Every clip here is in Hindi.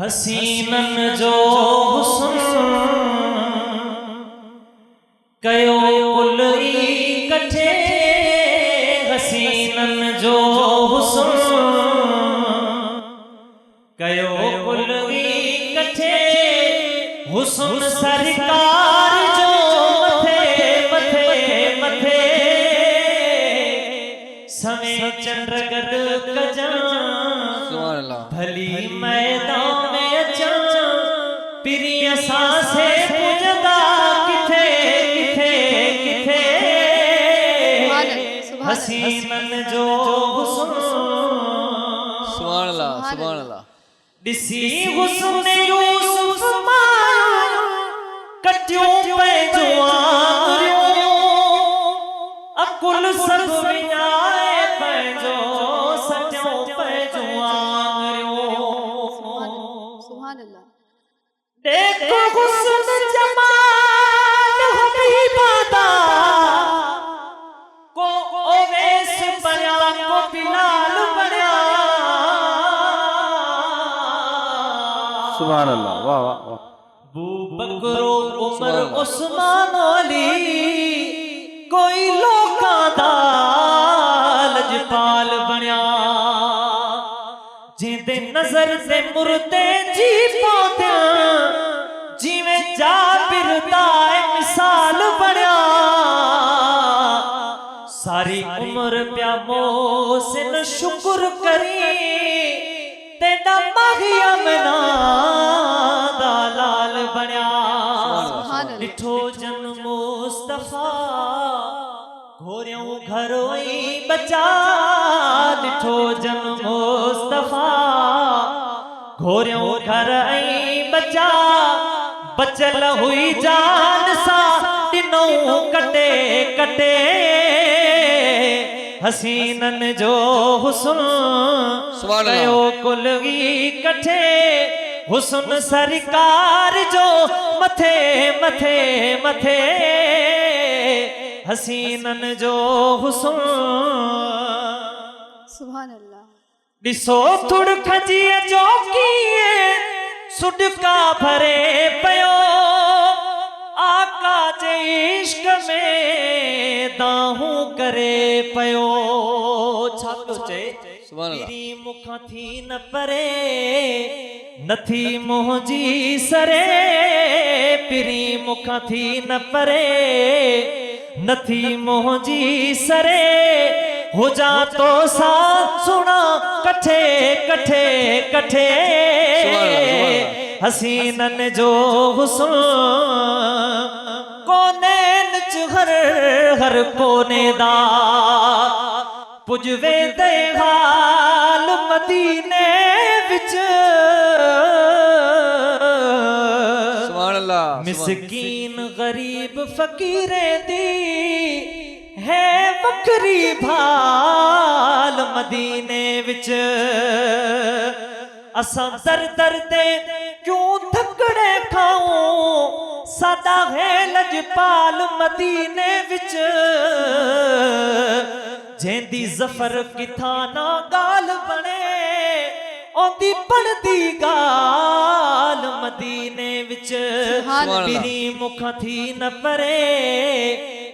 हसीनन जो हुस्न कयो कुल इकट्ठे, हसीनन जो हुस्न कयो कुल इकट्ठे, हुस्न सरकार जो मथे मथे मथे, सवे चंद्रगढ़ कजा भली मैदान में अचा, प्रिय सांसे पुजदा किथे किथे किथे, हसीनन जो हुस्न सुभान अल्लाह दिसी हुस्न यूसुफ मां कटियों पे जुआरियो, अकुल सब विञाए पंहिंजो सटियों पे जुआरियो। देखो हुस्न जमाल हबीबा दा, को ओवैस बणिया को बिलाल बणिया। सुभान अल्लाह, वाह वाह वाह। अबू बकर उमर उस्मान अली, कोई लोकां दा लजपाल बणिया, जिंदे नजर से मुर्दे जी पौंदे, जिवें जाबिर दा मिसाल बणिया। सारी उम्र प्या मोहसिन शुक्र करी, तेरा माहिया मना दा लाल बणिया। डिठो जन मुस्तफा घोरियों घरोई बचा, डिठो जन मुस्तफा घोरियों घर आई बचा, बचल हुई जान सा दिनों कटे कटे, हसीनन जो हुस्न कयो कुल इकट्ठे, हुस्न सरकार जो मथे मथे मथे, हसीनन जो हुस्न। सुभान अल्लाह। दिसो थुड़ खजिए जो किए सुडका भरे पयो, आका जे इश्क में दाहू करे पयो। छातो चे तेरी मुखां थी न परे, नथी मोहजी सरे, पिरी मुखां थी न परे, नथी मोहजी सरे, हो जा तो सा सुना कठे कठे कठे, हसीनन जो हुस्न कोने च हर हर कोने दा, पुजवे दे हाल मदीने विच। सुभान अल्लाह। मिस्कीन गरीब फकीरे दी है बकरी भाल मदीने विच। असां दर दर दे क्यों थकड़े खाऊं, सादा है लजपाल मदीने विच। जेंदी जफर किथा ना गाल बने, ओंदी पढ़दी गाल मदीने विच। पिरी मुखां थी न परे,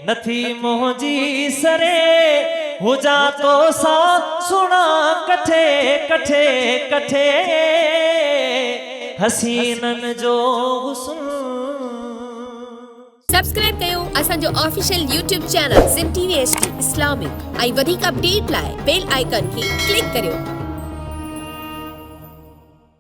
नथी मोहजी सरे, हो जा तो सा सुना कठे कठे कठे, हसीनन जो हुस्न। सब्सक्राइब कयो असांजो official YouTube channel SIM TV HD Islamic. ऐं वधीक अपडेट लाइ बेल आइकन खे क्लिक करियो।